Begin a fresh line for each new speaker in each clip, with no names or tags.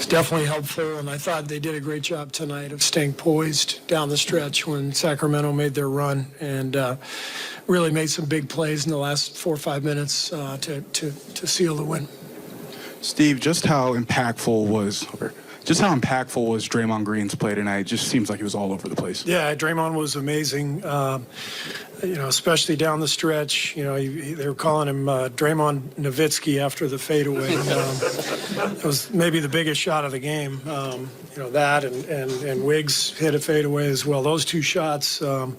definitely helpful, and I thought they did a great job tonight of staying poised down the stretch when Sacramento made their run, and really made some big plays in the last 4 or 5 minutes to seal the win.
Steve, just how impactful was Draymond Green's play tonight? It just seems like he was all over the place.
Yeah, Draymond was amazing. Especially down the stretch. They were calling him Draymond Nowitzki after the fadeaway. It was maybe the biggest shot of the game. That and Wiggs hit a fadeaway as well. Those two shots, probably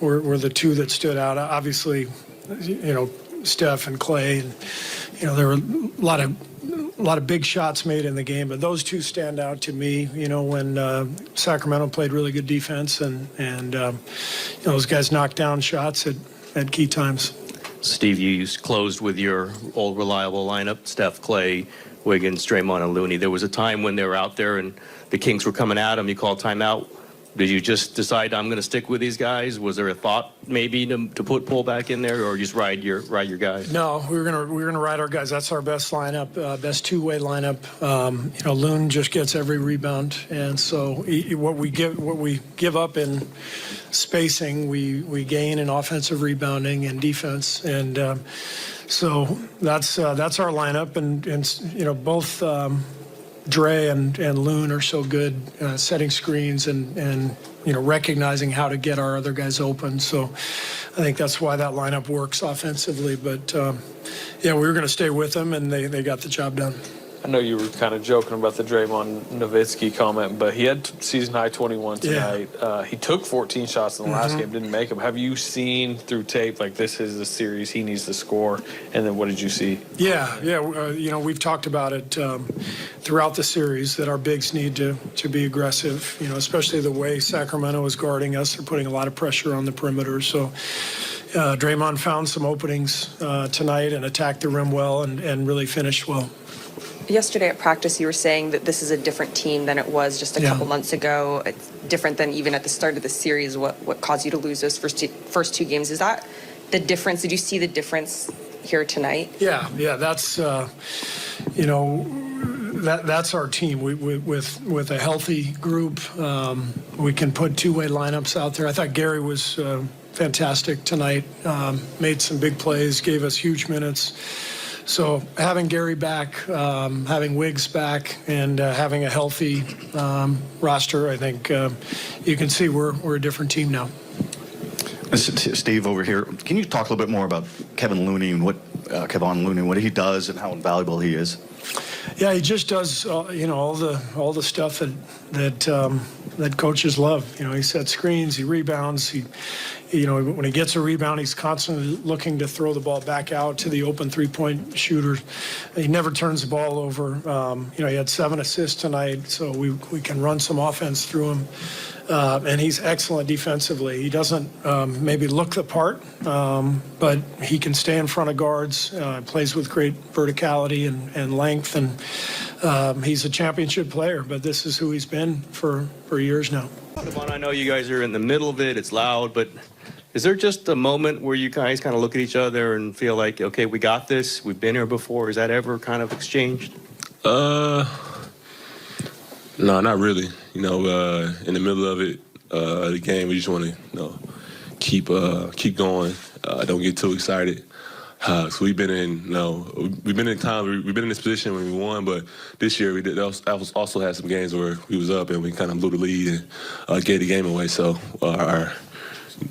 were the two that stood out. Obviously, Steph and Clay. And, there were a lot of big shots made in the game, but those two stand out to me. When Sacramento played really good defense, and those guys knocked down shots at key times.
Steve, you closed with your old reliable lineup: Steph, Clay, Wiggins, Draymond, and Looney. There was a time when they were out there and the Kings were coming at them. You called timeout. Did you just decide I'm going to stick with these guys? Was there a thought maybe to put Poole back in there, or just ride your guys?
No, we're gonna ride our guys. That's our best lineup, best two-way lineup. Loon just gets every rebound, and so what we give up in spacing, we gain in offensive rebounding and defense, and so that's our lineup, and both. Dre and Loon are so good setting screens and recognizing how to get our other guys open. So I think that's why that lineup works offensively. But, we were going to stay with them, and they got the job done.
I know you were kind of joking about the Draymond Nowitzki comment, but he had season-high 21 tonight. Yeah. He took 14 shots in the last game, didn't make them. Have you seen through tape, like, this is the series, he needs to score, and then what did you see?
Yeah. We've talked about it throughout the series that our bigs need to be aggressive, especially the way Sacramento is guarding us. They're putting a lot of pressure on the perimeter. So Draymond found some openings tonight and attacked the rim well and really finished well.
Yesterday at practice, you were saying that this is a different team than it was just a couple months ago. It's different than even at the start of the series. What caused you to lose those first two games? Is that the difference? Did you see the difference here tonight? Yeah. That's
that's our team. With a healthy group, we can put two-way lineups out there. I thought Gary was fantastic tonight. Made some big plays, gave us huge minutes. So having Gary back, having Wiggs back, and having a healthy roster, I think you can see we're a different team now.
Steve over here. Can you talk a little bit more about Kevin Looney and what he does and how invaluable he is?
Yeah, he just does all the stuff that coaches love. He sets screens, he rebounds, when he gets a rebound, he's constantly looking to throw the ball back out to the open three-point shooter. He never turns the ball over. He had 7 assists tonight, so we can run some offense through him. And he's excellent defensively. He doesn't maybe look the part, but he can stay in front of guards, plays with great verticality and length, and he's a championship player, but this is who he's been for years now.
I know you guys are in the middle of it. It's loud, but is there just a moment where you guys kind of look at each other and feel like, okay, we got this, we've been here before? Is that ever kind of exchanged?
No, not really. In the middle of it, the game, we just want to, keep going. Don't get too excited. So we've been in this position when we won, but this year we also had some games where we was up and we kind of blew the lead and gave the game away. So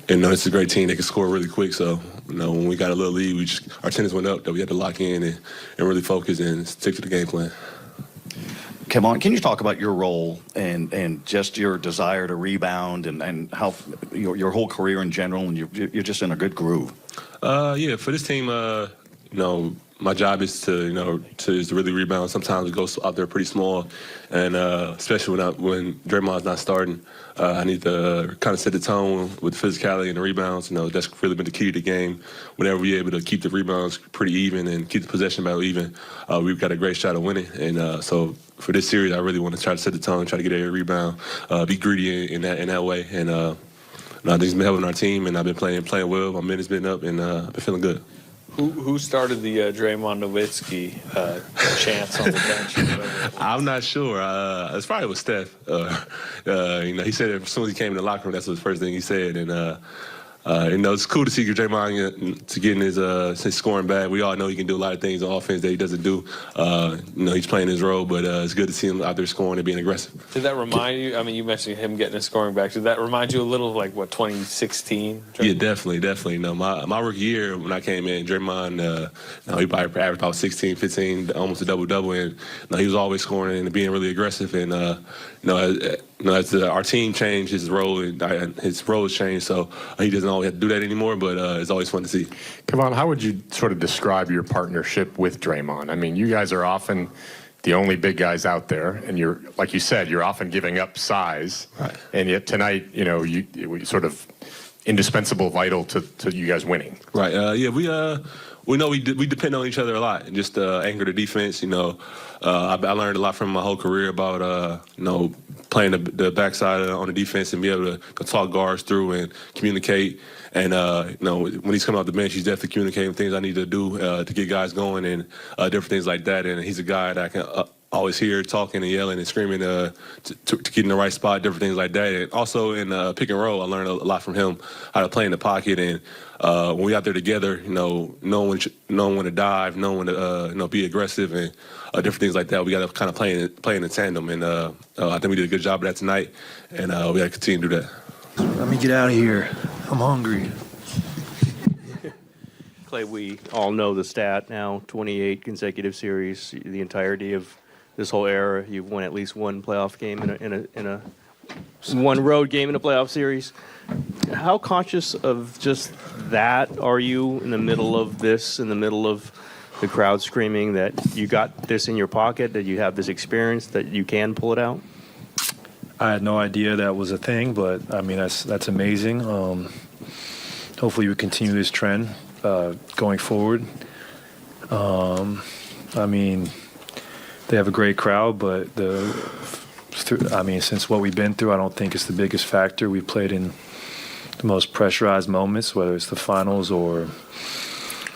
it's a great team. They can score really quick. So when we got a little lead, our tennis went up that we had to lock in and really focus and stick to the game plan.
Kevon, can you talk about your role and just your desire to rebound and how your whole career in general, and you're just in a good groove?
For this team, my job is to really rebound. Sometimes it goes out there pretty small, and especially when Draymond's not starting, I need to kind of set the tone with the physicality and the rebounds. That's really been the key to the game. Whenever we're able to keep the rebounds pretty even and keep the possession battle even, we've got a great shot of winning. And so for this series, I really want to try to set the tone, try to get every rebound, be greedy in that way. And I think it's been helping our team, and I've been playing well. My minutes been up, and I've been feeling good.
Who started the Draymond Nowitzki chants on the bench? Or whatever?
I'm not sure. It's probably with Steph. He said it as soon as he came in the locker room. That's the first thing he said. And it's cool to see Draymond to getting his scoring back. We all know he can do a lot of things on offense that he doesn't do. He's playing his role, but it's good to see him out there scoring and being aggressive.
Did that remind you? I mean, you mentioned him getting his scoring back. Did that remind you a little of 2016?
Yeah, definitely. My rookie year when I came in, Draymond, he probably averaged about 16, 15, almost a double-double, and he was always scoring and being really aggressive. And as our team changed, his role has changed, so he doesn't always have to do that anymore. But it's always fun to see.
Kevon, how would you sort of describe your partnership with Draymond? I mean, you guys are often the only big guys out there, and you're, like you said, you're often giving up size,
Right.
And yet tonight, you sort of indispensable, vital to you guys winning.
Right. We know we depend on each other a lot, and just anchor the defense. I learned a lot from my whole career about playing the backside on the defense and be able to talk guards through and communicate. And when he's coming off the bench, he's definitely communicating things I need to do to get guys going and different things like that. And he's a guy that I can always hear talking and yelling and screaming to get in the right spot, different things like that. And also in pick and roll, I learned a lot from him, how to play in the pocket. And when we out there together, knowing when to dive, knowing when to be aggressive and different things like that. We got to kind of play in tandem. And I think we did a good job of that tonight. And we got to continue to do that.
Let me get out of here. I'm hungry.
Clay, we all know the stat now, 28 consecutive series, the entirety of this whole era. You've won at least one playoff game in a one road game in a playoff series. How conscious of just that are you in the middle of this, in the middle of the crowd screaming that you got this in your pocket, that you have this experience, that you can pull it out?
I had no idea that was a thing, but I mean that's amazing. Hopefully we continue this trend going forward. I mean, they have a great crowd, but since what we've been through, I don't think it's the biggest factor. We played in the most pressurized moments, whether it's the finals or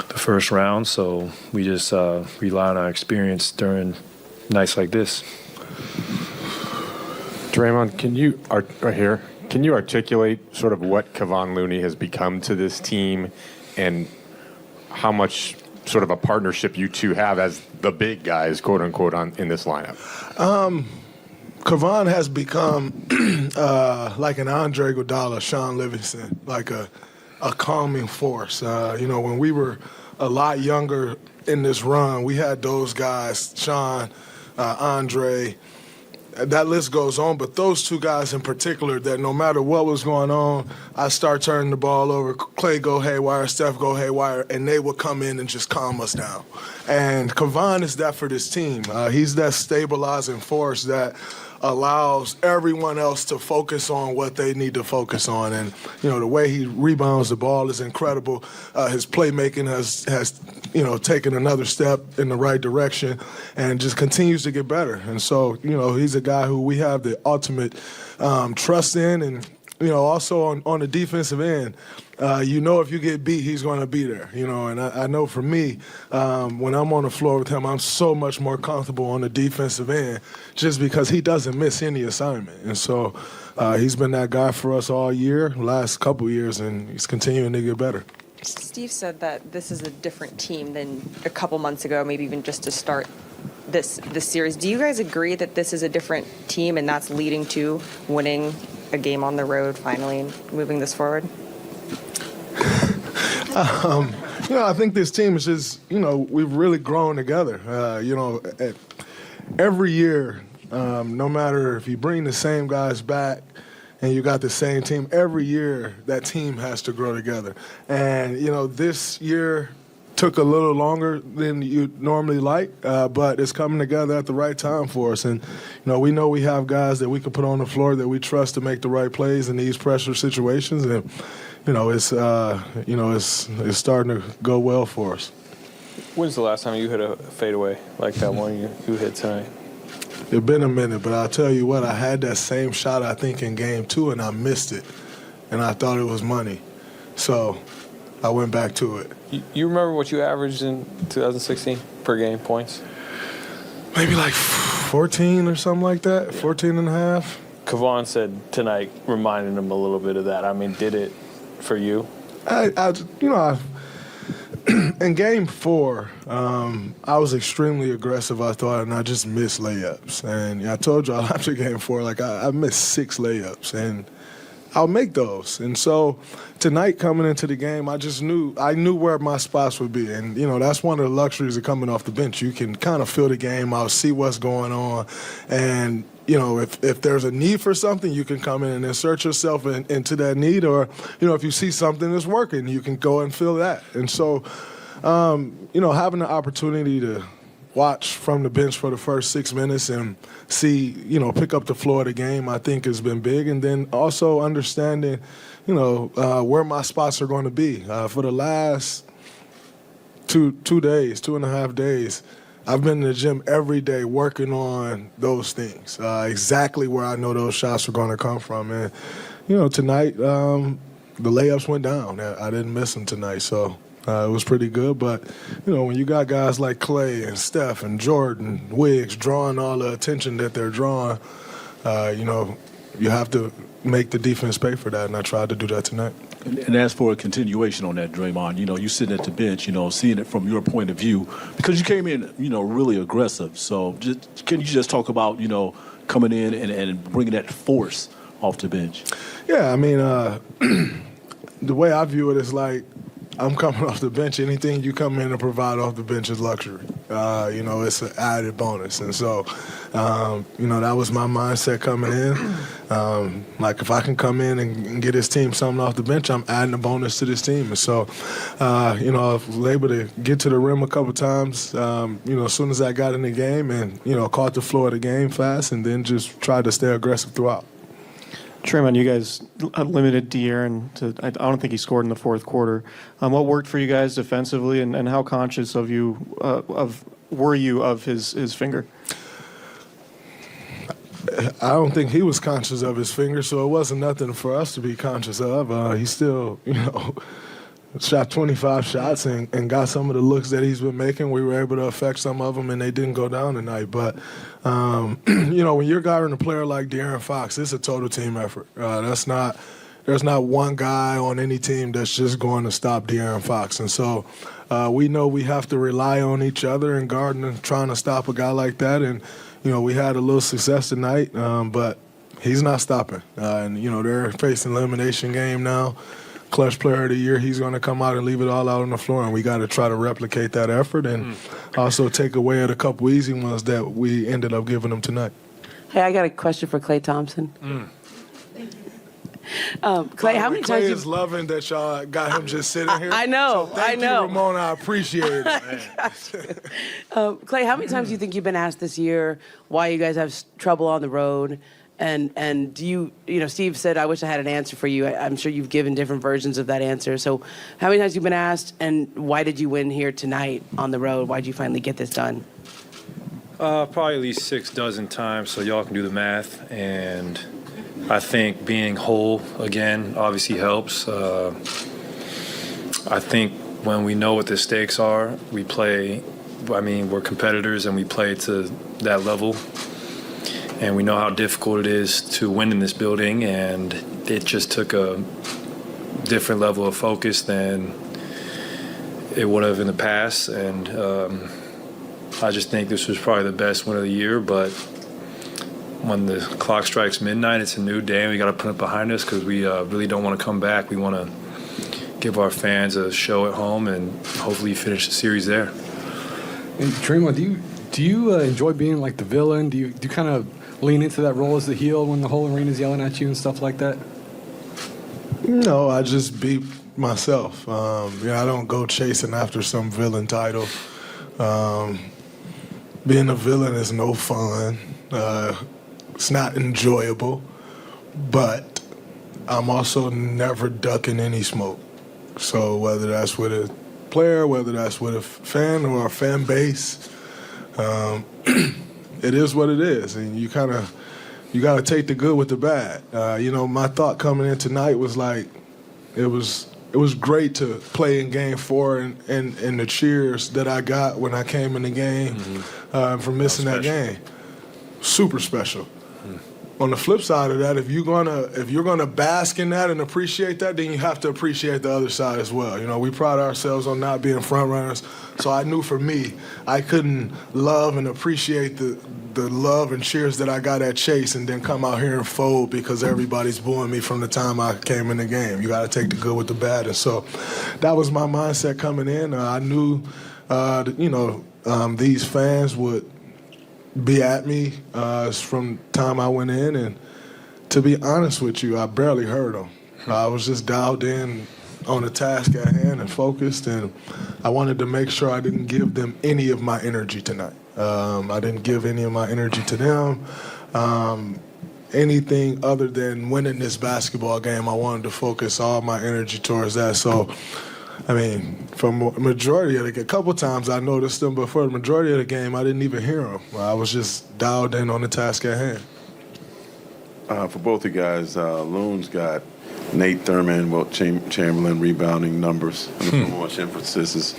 the first round. So we just rely on our experience during nights like this.
Draymond, can you articulate sort of what Kevon Looney has become to this team and how much sort of a partnership you two have as the big guys, quote unquote, in this lineup?
Kevon has become like an Andre Iguodala, Sean Livingston, like a calming force. When we were a lot younger in this run, we had those guys, Sean, Andre. That list goes on, but those two guys in particular, that no matter what was going on, I start turning the ball over, Clay go haywire, Steph go haywire, and they would come in and just calm us down. And Kevon is that for this team. He's that stabilizing force that allows everyone else to focus on what they need to focus on. And, the way he rebounds the ball is incredible. His playmaking has taken another step in the right direction and just continues to get better. And so, he's a guy who we have the ultimate trust in. And, also on the defensive end, if you get beat, he's going to be there, and I know for me, when I'm on the floor with him, I'm so much more comfortable on the defensive end just because he doesn't miss any assignment. And so he's been that guy for us all year, last couple years, and he's continuing to get better.
Steve said that this is a different team than a couple months ago, maybe even just to start this series. Do you guys agree that this is a different team and that's leading to winning a game on the road finally and moving this forward?
I think this team is just, we've really grown together. Every year, no matter if you bring the same guys back and you got the same team, every year that team has to grow together. And, this year took a little longer than you'd normally like, but it's coming together at the right time for us. And, we know we have guys that we can put on the floor that we trust to make the right plays in these pressure situations. And, it's starting to go well for us.
When's the last time you hit a fadeaway like that one you hit tonight?
It's been a minute, but I'll tell you what, I had that same shot, I think, in game 2, and I missed it. And I thought it was money. So, I went back to it.
You remember what you averaged in 2016 per game points?
Maybe like 14 or something like that, 14 and a half.
Kevon said tonight reminded him a little bit of that. I mean, did it for you?
In game 4, I was extremely aggressive, I thought, and I just missed layups. And I told y'all after game 4, like I missed 6 layups, and I'll make those. And so tonight coming into the game, I knew where my spots would be. And, that's one of the luxuries of coming off the bench. You can kind of feel the game out, see what's going on. And, if there's a need for something, you can come in and insert yourself into that need. Or, if you see something that's working, you can go and fill that. And so, having the opportunity to watch from the bench for the first 6 minutes and see, pick up the flow of the game, I think has been big. And then also understanding, where my spots are going to be. For the last 2.5 days, I've been in the gym every day working on those things, exactly where I know those shots are going to come from. And, tonight, the layups went down. I didn't miss them tonight, so it was pretty good. But, when you got guys like Clay and Steph and Jordan, Wiggs drawing all the attention that they're drawing, you have to make the defense pay for that, and I tried to do that tonight.
And as for a continuation on that, Draymond, you sitting at the bench, seeing it from your point of view, because you came in, really aggressive. So can you just talk about, coming in and bringing that force off the bench?
Yeah, I mean, the way I view it is like I'm coming off the bench. Anything you come in and provide off the bench is luxury. It's an added bonus. And so, that was my mindset coming in. Like if I can come in and get this team something off the bench, I'm adding a bonus to this team. And so, I was able to get to the rim a couple times, as soon as I got in the game and, caught the flow of the game fast and then just tried to stay aggressive throughout.
Draymond, you guys limited De'Aaron to, I don't think he scored in the fourth quarter. What worked for you guys defensively, and how conscious were you of his finger?
I don't think he was conscious of his finger, so it wasn't nothing for us to be conscious of. He still, shot 25 shots and got some of the looks that he's been making. We were able to affect some of them, and they didn't go down tonight. But, when you're guarding a player like De'Aaron Fox, it's a total team effort. There's not one guy on any team that's just going to stop De'Aaron Fox. And so we know we have to rely on each other and guarding and trying to stop a guy like that. And, we had a little success tonight, but he's not stopping. And, they're facing an elimination game now. Clutch player of the year, he's going to come out and leave it all out on the floor, and we got to try to replicate that effort and also take away at a couple easy ones that we ended up giving them tonight.
Hey, I got a question for Klay Thompson. Klay, how many times
Klay is loving that y'all got him just sitting here.
I know,
so thank you, Ramona. I appreciate it.
Klay, how many times do you think you've been asked this year why you guys have trouble on the road? And do you, Steve said, I wish I had an answer for you. I'm sure you've given different versions of that answer. So how many times have you been asked, and why did you win here tonight on the road? Why did you finally get this done?
Probably at least 6 dozen times, so y'all can do the math. And I think being whole, again, obviously helps. I think when we know what the stakes are, we play, we're competitors and we play to that level. And we know how difficult it is to win in this building, and it just took a different level of focus than it would have in the past. And I just think this was probably the best win of the year. But when the clock strikes midnight, it's a new day, and we got to put it behind us because we really don't want to come back. We want to give our fans a show at home and hopefully finish the series there.
And Draymond, do you enjoy being like the villain? Do you kind of lean into that role as the heel when the whole arena's yelling at you and stuff like that?
No, I just be myself. I don't go chasing after some villain title. Being a villain is no fun. It's not enjoyable, but I'm also never ducking any smoke. So whether that's with a player, whether that's with a fan or a fan base, it is what it is, and you got to take the good with the bad. My thought coming in tonight was like, it was it was great to play in Game 4 and the cheers that I got when I came in the game for missing that game. Super special. On the flip side of that, if you're gonna bask in that and appreciate that, then you have to appreciate the other side as well. You know, we pride ourselves on not being front runners, so I knew for me, I couldn't love and appreciate the love and cheers that I got at Chase and then come out here and fold because everybody's booing me from the time I came in the game. You got to take the good with the bad, and so that was my mindset coming in. I knew, these fans would be at me from the time I went in, and to be honest with you, I barely heard them. I was just dialed in on the task at hand and focused, and I wanted to make sure I didn't give them any of my energy tonight. I didn't give any of my energy to them. Anything other than winning this basketball game, I wanted to focus all my energy towards that. So, I mean, for majority of a couple times I noticed them, but for the majority of the game, I didn't even hear them. I was just dialed in on the task at hand.
For both of you guys, Loon's got Nate Thurman, Wilt Chamberlain rebounding numbers. I don't know much emphasis is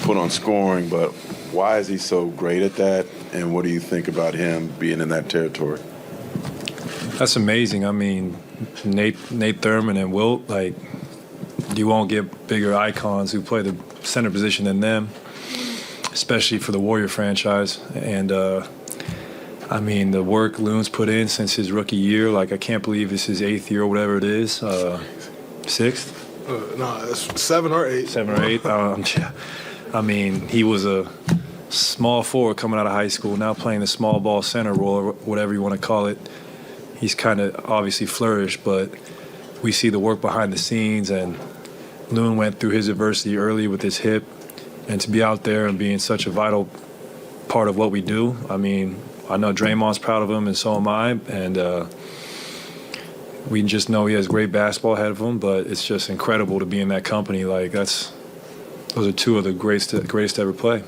put on scoring, but why is he so great at that, and what do you think about him being in that territory?
That's amazing. I mean, Nate Thurman and Wilt, like, you won't get bigger icons who play the center position than them, especially for the Warrior franchise. And, I mean, the work Loon's put in since his rookie year, like, I can't believe it's his 8th year or whatever it is. 6th?
No, it's 7 or 8.
7 or 8. I mean, he was a small forward coming out of high school, now playing the small ball center role, or whatever you want to call it. He's kind of obviously flourished, but we see the work behind the scenes, and Loon went through his adversity early with his hip, and to be out there and being such a vital part of what we do. I mean, I know Draymond's proud of him, and so am I, and we just know he has great basketball ahead of him, but it's just incredible to be in that company. Like, those are two of the greatest to ever play.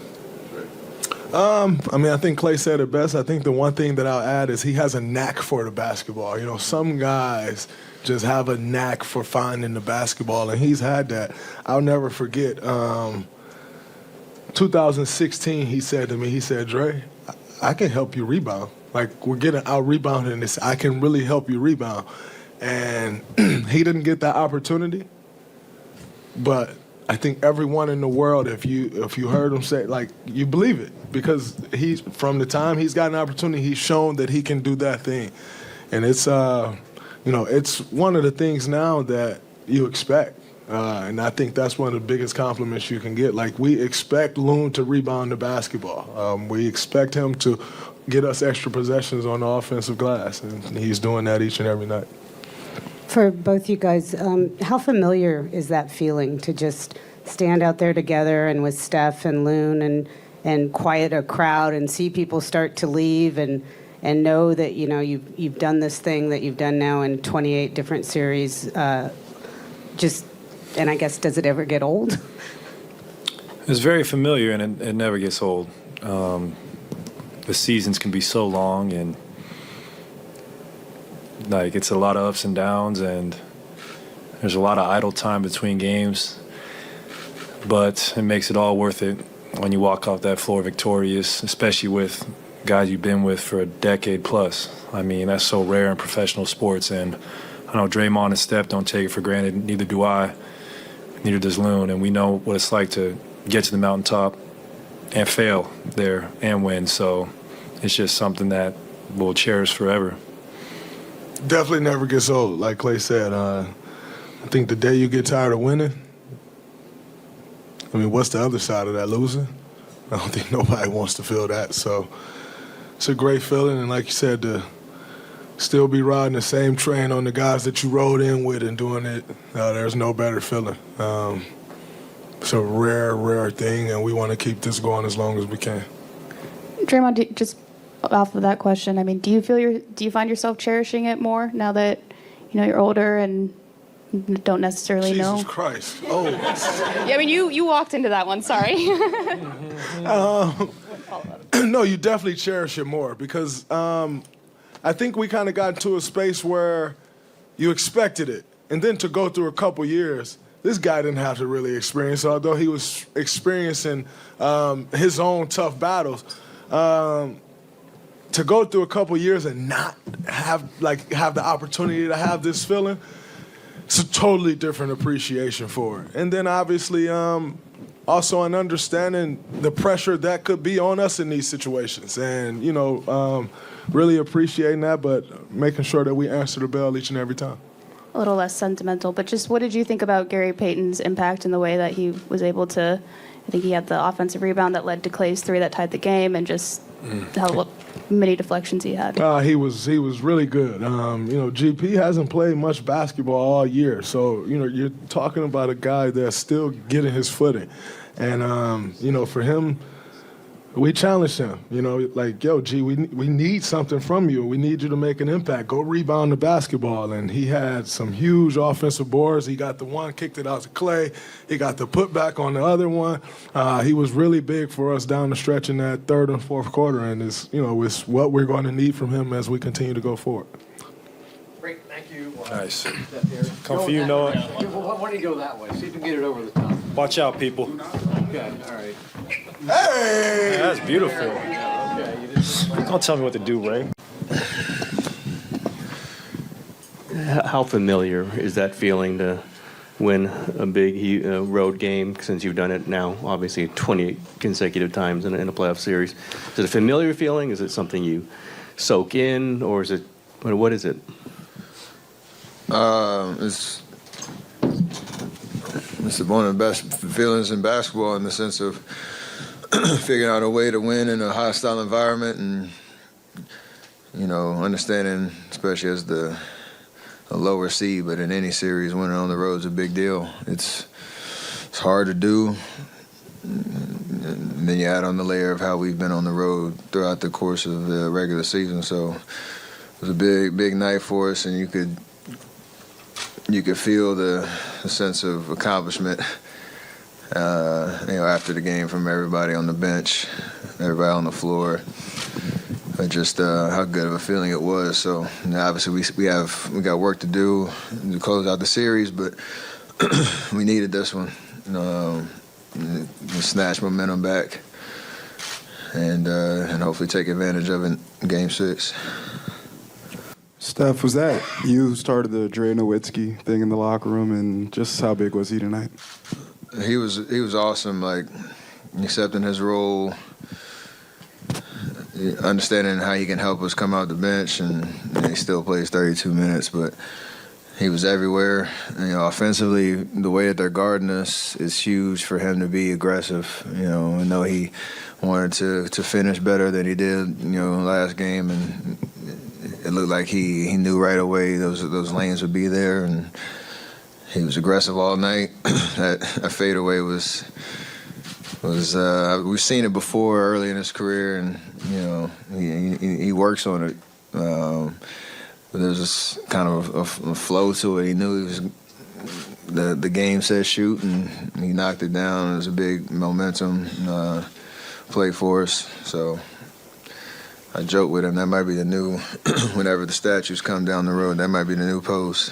I mean, I think Clay said it best. I think the one thing that I'll add is he has a knack for the basketball. You know, some guys just have a knack for finding the basketball, and he's had that. I'll never forget 2016, he said to me, he said, Dre, I can help you rebound. Like, we're getting out-rebounded in this. I can really help you rebound. And he didn't get that opportunity, but I think everyone in the world, if you heard him say, like, you believe it, because from the time he's got an opportunity, he's shown that he can do that thing, and it's it's one of the things now that you expect, and I think that's one of the biggest compliments you can get. Like, we expect Loon to rebound the basketball. We expect him to get us extra possessions on the offensive glass, and he's doing that each and every night.
For both you guys, how familiar is that feeling to just stand out there together and with Steph and Loon and quiet a crowd and see people start to leave and know that, you know, you've done this thing that you've done now in 28 different series? And I guess, does it ever get old?
It's very familiar, and it never gets old. The seasons can be so long, and like, it's a lot of ups and downs, and there's a lot of idle time between games, but it makes it all worth it when you walk off that floor victorious, especially with guys you've been with for a decade plus. I mean, that's so rare in professional sports, and I know Draymond and Steph don't take it for granted. Neither do I. Neither does Loon, and we know what it's like to get to the mountaintop and fail there and win. So it's just something that we'll cherish forever.
Definitely never gets old, like Clay said. I think the day you get tired of winning, I mean, what's the other side of that, losing? I don't think nobody wants to feel that. So it's a great feeling, and like you said, to still be riding the same train on the guys that you rode in with and doing it, there's no better feeling. It's a rare thing, and we want to keep this going as long as we can.
Draymond, just off of that question, I mean, do you find yourself cherishing it more now that, you know, you're older and don't necessarily know?
Jesus Christ! Oh.
Yeah, I mean, you walked into that one. Sorry.
No, you definitely cherish it more because I think we kind of got into a space where you expected it, and then to go through a couple years, this guy didn't have to really experience, although he was experiencing his own tough battles. To go through a couple years and not have the opportunity to have this feeling, it's a totally different appreciation for it. And then obviously also an understanding the pressure that could be on us in these situations. And, really appreciating that, but making sure that we answer the bell each and every time.
A little less sentimental, but just what did you think about Gary Payton's impact in the way that he was able to, I think he had the offensive rebound that led to Clay's three that tied the game, and just how many deflections he had.
He was really good. GP hasn't played much basketball all year, so you're talking about a guy that's still getting his footing, and for him, we challenged him. Yo, G, we need something from you. We need you to make an impact. Go rebound the basketball, and he had some huge offensive boards. He got the one, kicked it out to Clay. He got the putback on the other one. He was really big for us down the stretch in that third and fourth quarter, and it's what we're going to need from him as we continue to go forward.
Great, thank you.
Nice. Come for you, Noah.
Why don't you go that way? See if you can get it over the top.
Watch out, people.
Okay, all right.
Hey!
That's beautiful.
Okay, you did.
Don't tell me what to do, Ray.
How familiar is that feeling to win a big road game, since you've done it now, obviously 20 consecutive times in a playoff series? Is it a familiar feeling? Is it something you soak in, or is it, what is it?
It's one of the best feelings in basketball, in the sense of figuring out a way to win in a hostile environment, and understanding, especially as a lower seed, but in any series, winning on the road is a big deal. It's hard to do. And then you add on the layer of how we've been on the road throughout the course of the regular season. So it was a big night for us, and you could feel the sense of accomplishment, after the game, from everybody on the bench, everybody on the floor, but just how good of a feeling it was. So obviously we got work to do to close out the series, but we needed this one. Snatch momentum back, and hopefully take advantage of it in Game 6.
Steph, was that you who started the Dre Nowitzki thing in the locker room, and just how big was he tonight?
He was awesome, accepting his role, understanding how he can help us come out the bench, and he still plays 32 minutes, but he was everywhere. Offensively, the way that they're guarding us is huge for him to be aggressive. I know he wanted to finish better than he did, last game, and it looked like he knew right away those lanes would be there, and he was aggressive all night. That fadeaway was we've seen it before early in his career, and he works on it. But there's this kind of a flow to it. He knew he was the game said shoot, and he knocked it down. It was a big momentum play for us. So I joke with him, that might be the new, whenever the statues come down the road, that might be the new post.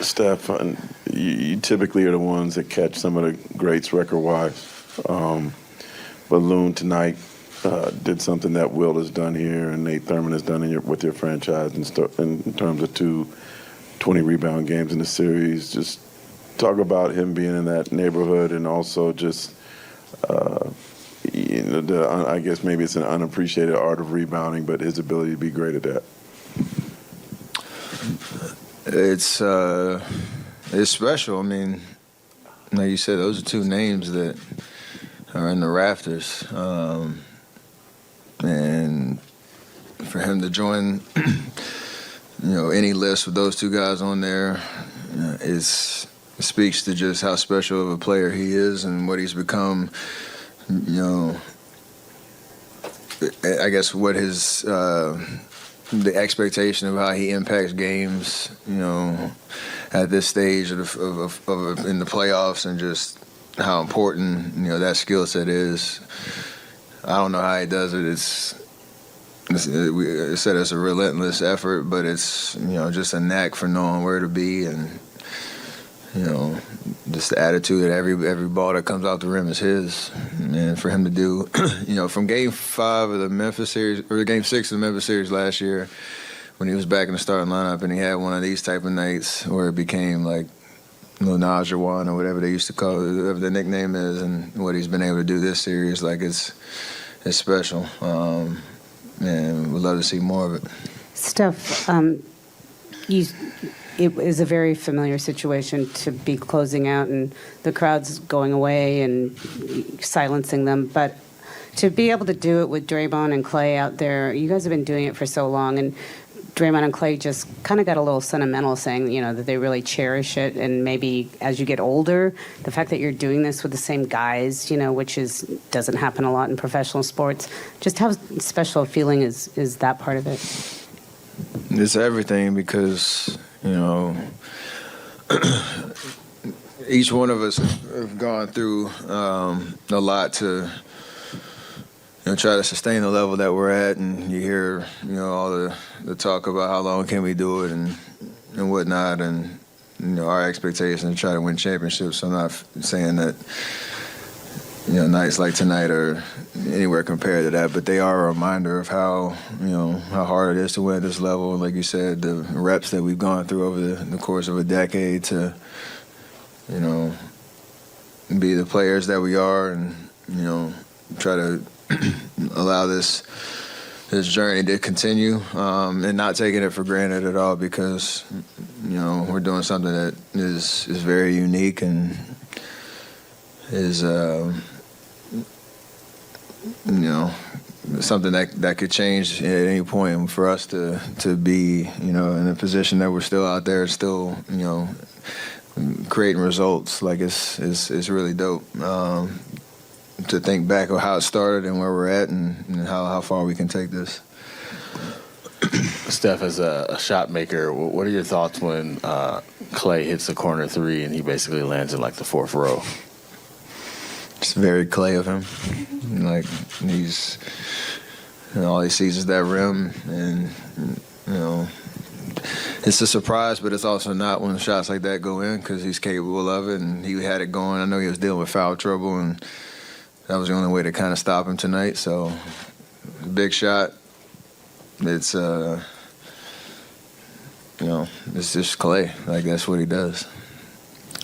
Steph, you typically are the ones that catch some of the greats record-wise. But Loon tonight did something that Will has done here and Nate Thurman has done with your franchise in terms of 2 20-rebound games in the series. Just talk about him being in that neighborhood, and also just I guess maybe it's an unappreciated art of rebounding, but his ability to be great at that.
It's special. I mean, like you said, those are 2 names that are in the rafters, and for him to join, any list with those 2 guys on there, speaks to just how special of a player he is and what he's become. I guess what his the expectation of how he impacts games, at this stage of in the playoffs, and just how important that skill set is. I don't know how he does it. we said it's a relentless effort, but it's just a knack for knowing where to be, and just the attitude that every ball that comes out the rim is his, and for him to do, from Game 5 of the Memphis series or Game 6 of the Memphis series last year, when he was back in the starting lineup and he had one of these type of nights where it became like Najawan or whatever they used to call it, whatever the nickname is, and what he's been able to do this series, like it's special. And we'd love to see more of it.
Steph, it is a very familiar situation to be closing out and the crowd's going away and silencing them. But to be able to do it with Draymond and Clay out there, you guys have been doing it for so long. And Draymond and Clay just kind of got a little sentimental saying, that they really cherish it. And maybe as you get older, the fact that you're doing this with the same guys, which doesn't happen a lot in professional sports, just how special a feeling is that part of it?
It's everything because, each one of us have gone through a lot to try to sustain the level that we're at, and you hear all the talk about how long can we do it and whatnot, and our expectations to try to win championships. So I'm not saying that nights like tonight are anywhere compared to that, but they are a reminder of how how hard it is to win at this level. Like you said, the reps that we've gone through over the course of a decade to be the players that we are, and try to allow this journey to continue, and not taking it for granted at all, because we're doing something that is very unique and is something that could change at any point. And for us to be in a position that we're still out there, still creating results, like it's really dope. To think back of how it started and where we're at, and how far we can take this.
Steph, as a shot maker, what are your thoughts when Clay hits a corner three and he basically lands in like the fourth row?
It's very Clay of him. Like he's, all he sees is that rim, and it's a surprise, but it's also not when shots like that go in, because he's capable of it, and he had it going. I know he was dealing with foul trouble, and that was the only way to kind of stop him tonight. So, big shot. It's it's just Clay. Like, that's what he does.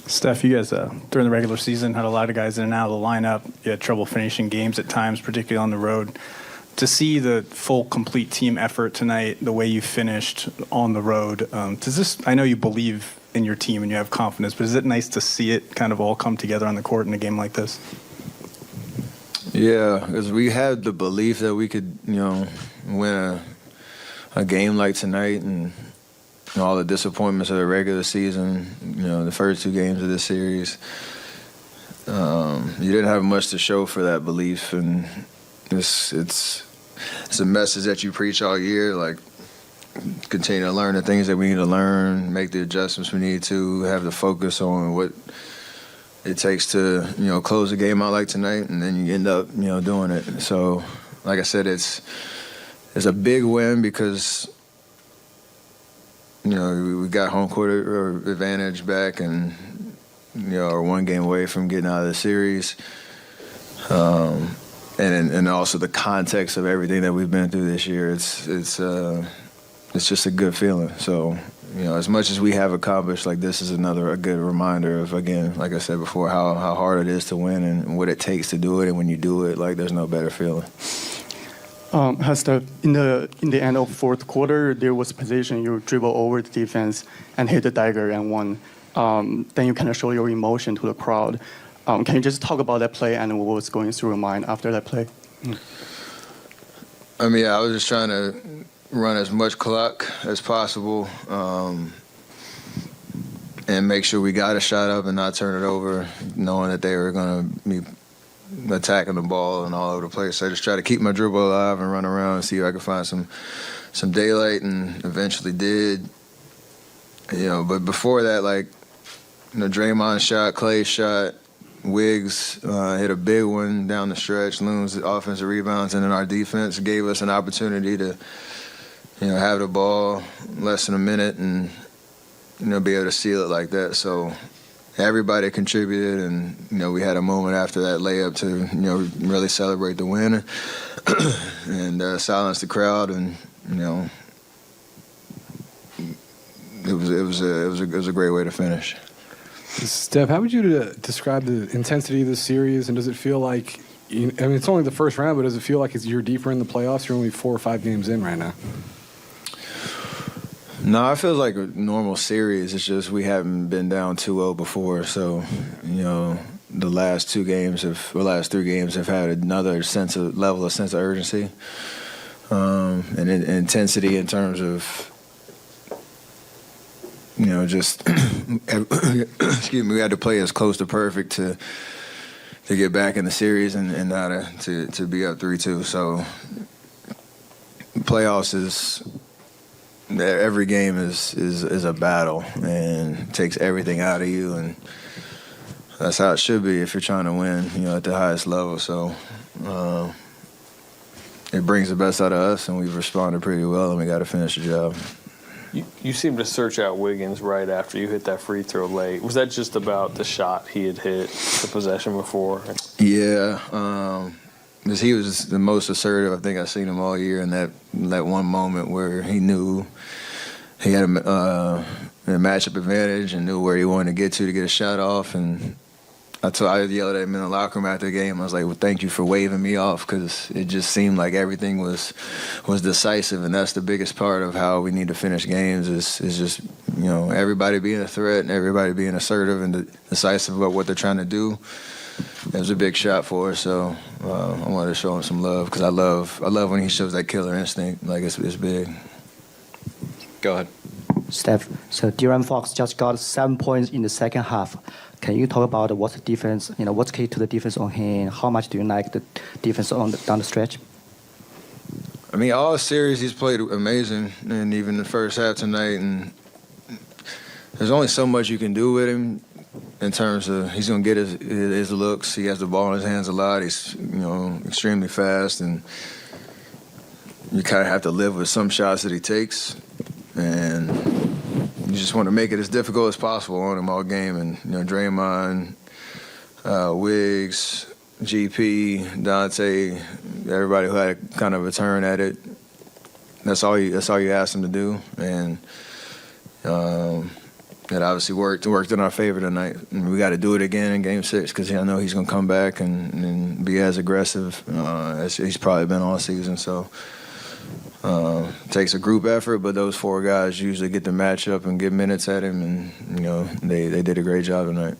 Steph, you guys during the regular season had a lot of guys in and out of the lineup. You had trouble finishing games at times, particularly on the road. To see the full, complete team effort tonight, the way you finished on the road, I know you believe in your team and you have confidence, but is it nice to see it kind of all come together on the court in a game like this?
Yeah, because we had the belief that we could, win a game like tonight, and all the disappointments of the regular season, the first two games of this series. You didn't have much to show for that belief, and it's a message that you preach all year, like continue to learn the things that we need to learn, make the adjustments we need to, have the focus on what it takes to, close a game out like tonight, and then you end up, doing it. So, like I said, it's a big win because, we got home court advantage back, and, are one game away from getting out of the series. And also the context of everything that we've been through this year, it's just a good feeling. So, as much as we have accomplished, like, this is a good reminder of, again, like I said before, how hard it is to win and what it takes to do it. And when you do it, like, there's no better feeling.
In the end of fourth quarter, there was a position you dribble over the defense and hit the dagger and won. Then you kind of show your emotion to the crowd. Can you just talk about that play and what was going through your mind after that play?
I mean, I was just trying to run as much clock as possible, and make sure we got a shot up and not turn it over, knowing that they were going to be attacking the ball and all over the place. So I just try to keep my dribble alive and run around and see if I could find some daylight, and eventually did. But before that, like, Draymond shot, Clay shot, Wiggs hit a big one down the stretch. Loon's offensive rebounds, and then our defense gave us an opportunity to, have the ball less than a minute and, be able to seal it like that. So everybody contributed, and, we had a moment after that layup to, really celebrate the win and silence the crowd, and, it was a great way to finish.
Steph, how would you describe the intensity of this series, and does it feel like, it's only the first round, but does it feel like you're deeper in the playoffs? You're only 4 or 5 games in right now.
No, it feels like a normal series. It's just we haven't been down 2-0 before, so, the last 3 games have had another level of sense of urgency and intensity in terms of, just excuse me, we had to play as close to perfect to get back in the series and not to be up 3-2. So playoffs is every game is a battle and takes everything out of you, and that's how it should be if you're trying to win, at the highest level. So it brings the best out of us, and we've responded pretty well, and we got to finish the job.
You seemed to search out Wiggins right after you hit that free throw late. Was that just about the shot he had hit, the possession before?
Yeah, because he was the most assertive I think I've seen him all year in that one moment where he knew he had a matchup advantage and knew where he wanted to get a shot off. And I yelled at him in the locker room after the game. I was like, well, thank you for waving me off, because it just seemed like everything was decisive, and that's the biggest part of how we need to finish games is just, everybody being a threat and everybody being assertive and decisive about what they're trying to do. It was a big shot for us, so I wanted to show him some love, because I love when he shows that killer instinct. Like, it's big.
Go ahead.
Steph, so De'Aaron Fox just got 7 points in the second half. Can you talk about what's the difference, what's key to the defense on him? How much do you like the defense down the stretch?
I mean, all series he's played amazing, and even the first half tonight, and there's only so much you can do with him in terms of he's going to get his looks. He has the ball in his hands a lot. He's, extremely fast, and you kind of have to live with some shots that he takes, and you just want to make it as difficult as possible on him all game. And, Draymond, Wiggs, GP, Dante, everybody who had kind of a turn at it, that's all you asked him to do. And it obviously worked in our favor tonight. And we got to do it again in Game 6, because I know he's going to come back and be as aggressive as he's probably been all season. So it takes a group effort, but those 4 guys usually get the matchup and get minutes at him, and they did a great job tonight.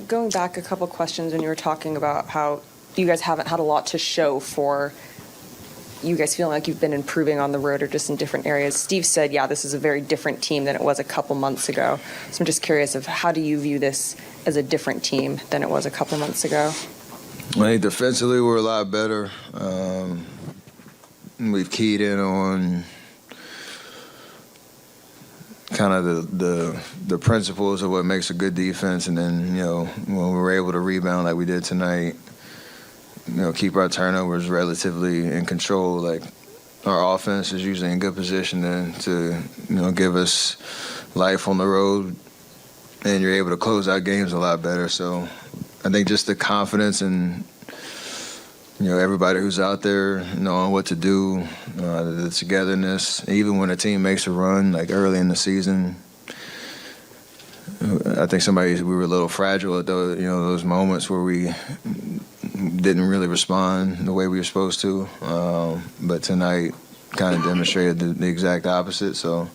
Going back a couple questions when you were talking about how you guys haven't had a lot to show for you guys feeling like you've been improving on the road or just in different areas. Steve said, yeah, this is a very different team than it was a couple months ago. So I'm just curious of how do you view this as a different team than it was a couple months ago?
I think defensively we're a lot better. We've keyed in on kind of the principles of what makes a good defense, and then when we were able to rebound like we did tonight, keep our turnovers relatively in control. Like, our offense is usually in good position to give us life on the road, and you're able to close out games a lot better. So I think just the confidence and everybody who's out there knowing what to do, the togetherness. Even when a team makes a run, like early in the season, I think we were a little fragile at those moments where we didn't really respond the way we were supposed to. But tonight kind of demonstrated the exact opposite. So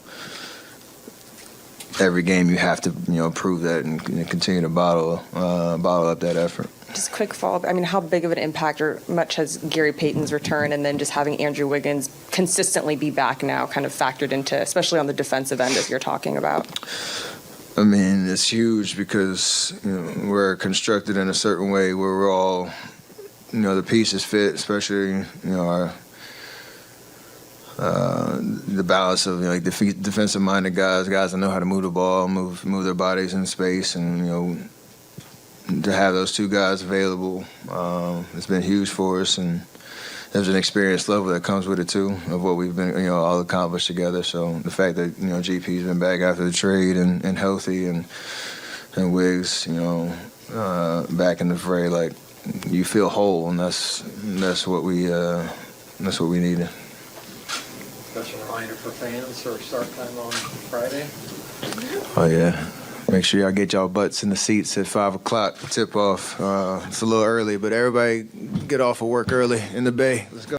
every game you have to prove that and continue to bottle up that effort.
Just a quick follow-up. I mean, how big of an impact or much has Gary Payton's return and then just having Andrew Wiggins consistently be back now kind of factored into, especially on the defensive end as you're talking about?
I mean, it's huge because we're constructed in a certain way where we're all, the pieces fit, especially, our the balance of defensive-minded guys that know how to move the ball, move their bodies in space, and to have those two guys available, it's been huge for us, and there's an experience level that comes with it too, of what we've been, all accomplished together. So the fact that GP's been back after the trade and healthy, and Wiggs, back in the fray, like you feel whole, and that's what we needed.
Special reminder for fans for start time on Friday.
Oh yeah. Make sure y'all get y'all butts in the seats at 5 o'clock tip off. It's a little early, but everybody get off of work early in the Bay. Let's go.